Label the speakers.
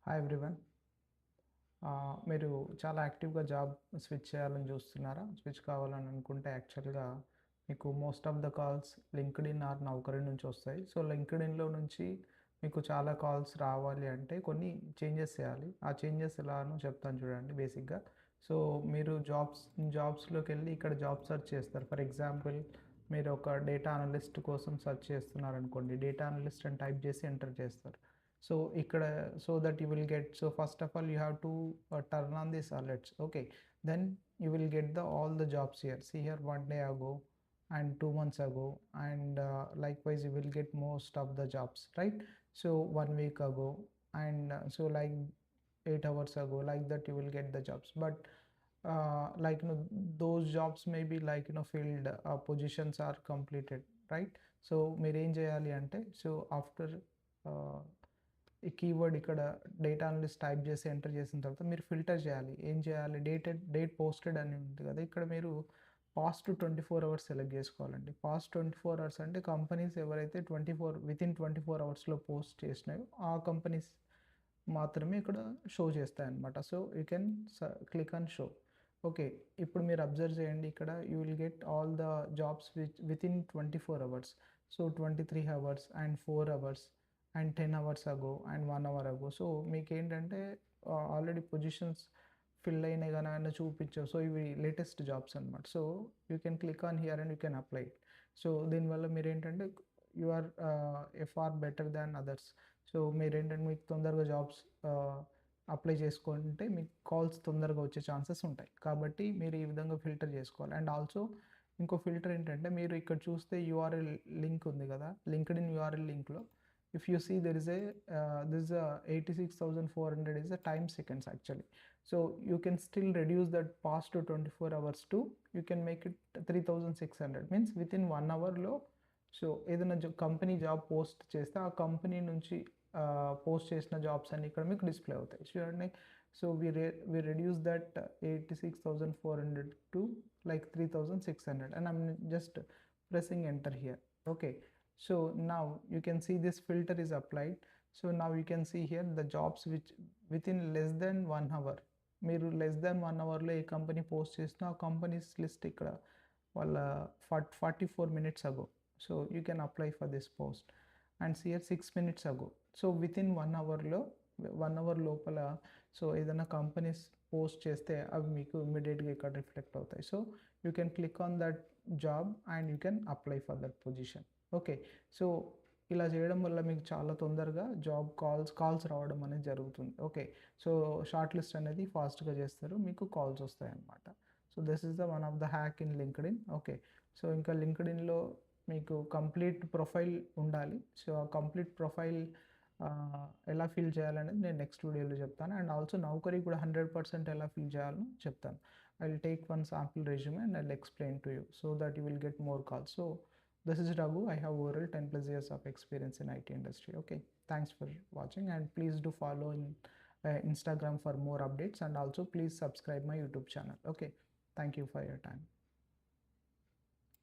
Speaker 1: Hi everyone. మీరు చాలా యాక్టివ్‌గా జాబ్ స్విచ్ చేయాలని చూస్తున్నారా? స్విచ్ కావాలని అనుకుంటే యాక్చువల్‌గా మీకు most of the calls LinkedIn or Naukri నుంచి వస్తాయి. సో, లింక్డ్ఇన్‌లో నుంచి మీకు చాలా కాల్స్ రావాలి అంటే కొన్ని చేంజెస్ చేయాలి. ఆ చేంజెస్ ఎలానో చెప్తాను చూడండి బేసిక్‌గా. సో, మీరు జాబ్స్‌లోకెళ్ళి ఇక్కడ జాబ్ సెర్చ్ చేస్తారు. ఫర్ ఎగ్జాంపుల్ మీరు ఒక డేటా అనలిస్ట్ కోసం సెర్చ్ చేస్తున్నారనుకోండి. డేటా అనలిస్ట్ అని టైప్ చేసి ఎంటర్ చేస్తారు. So ikkada, so that you will get, so first of all you have to turn on these alerts. Okay, then you will get the all the jobs here. See here, 1 day ago and 2 months ago, and likewise you will get most of the jobs, right? So 1 week ago, and so like 8 hours ago, like that you will get the jobs. But like those jobs may be like filled, positions are completed, right? So మీరు ఏం చేయాలి అంటే, so after ఈ keyword ఇక్కడ data analyst type చేసి enter చేసిన తర్వాత మీరు ఫిల్టర్ చేయాలి. ఏం చేయాలి? డేట్ పోస్టెడ్ అని ఉంది కదా! ఇక్కడ మీరు పాస్ట్ 24 అవర్స్ సెలెక్ట్ చేసుకోవాలండి. పాస్ట్ 24 అవర్స్ అంటే కంపెనీస్ ఎవరైతే వితిన్ 24 అవర్స్‌లో పోస్ట్ చేసినాయో ఆ కంపెనీస్ మాత్రమే ఇక్కడ షో చేస్తాయన్నమాట. So, you can click on show. Okay. ఇప్పుడు మీరు అబ్జర్వ్ చేయండి, ఇక్కడ you will get all the jobs within 24 hours. So, 23 hours and 4 hours and 10 hours ago and 1 hour ago. So, మీకేంటంటే ఆల్రెడీ పొజిషన్స్ ఫిల్ అయినాయి గాని అయన్నీ చూపించవు. So, ఇవి latest jobs అనమాట. So, you can click on here and you can apply it. So, దీనివల్ల మీరేంటంటే you are far better than others. So, మీరేంటంటే మీకు తొందరగా జాబ్స్ అప్లై చేసుకుంటే మీకు కాల్స్ తొందరగా వచ్చే ఛాన్సెస్ ఉంటాయి. కాబట్టి మీరు ఈ విధంగా ఫిల్టర్ చేసుకోవాలి. అండ్ ఆల్సో ఇంకో ఫిల్టర్ ఏంటంటే, మీరు ఇక్కడ చూస్తే యూఆర్ఎల్ లింక్ ఉంది కదా! లింక్డ్ఇన్ యూఆర్ఎల్ లింక్‌లో if you see there is a this is a 86,400 is a time seconds actually. So you can still reduce that past to 24 hours to, you can make it 3,600, means within 1 hour లో so ఏదైనా company job post చేస్తే ఆ company నుంచి post చేసిన jobs అన్ని ఇక్కడ మీకు display అవుతాయి చూడండి. So we reduce that 86,400 to like 3,600 and I'm just pressing enter here. Okay, so now you can see this filter is applied. So now you can see here the jobs which within less than 1 hour, మీరు less than 1 అవర్లో ఏ company post చేసినా ఆ companies list ఇక్కడ వాళ్ళ 44 minutes ago. So you can apply for this post and see here 6 minutes ago. So within 1 అవర్లో 1 hour లోపల so ఏదైనా companies post చేస్తే అవి మీకు ఇమ్మీడియట్గా ఇక్కడ రిఫ్లెక్ట్ అవుతాయి. So you can click on that job and you can apply for that position. Okay, so ఇలా చేయడం వల్ల మీకు చాలా తొందరగా జాబ్ కాల్స్ రావడం అనేది జరుగుతుంది. ఓకే, సో షార్ట్ లిస్ట్ అనేది ఫాస్ట్గా చేస్తారు, మీకు కాల్స్ వస్తాయి అన్నమాట. So this is the one of the hack in LinkedIn. Okay, so ఇంకా లింక్డ్ఇన్లో మీకు కంప్లీట్ ప్రొఫైల్ ఉండాలి. సో ఆ కంప్లీట్ ప్రొఫైల్ ఎలా ఫిల్ చేయాలనేది నేను నెక్స్ట్ వీడియోలో చెప్తాను. అండ్ ఆల్సో నౌకరీ కూడా 100% ఎలా ఫిల్ చేయాలో చెప్తాను. I will take one sample resume and I will explain to you so that you will get more calls. So this is Raghu. I have overall 10 plus years of experience in IT industry. Okay, thanks for watching and please do follow in Instagram for more updates and also please subscribe my YouTube channel. Okay, thank you for your time.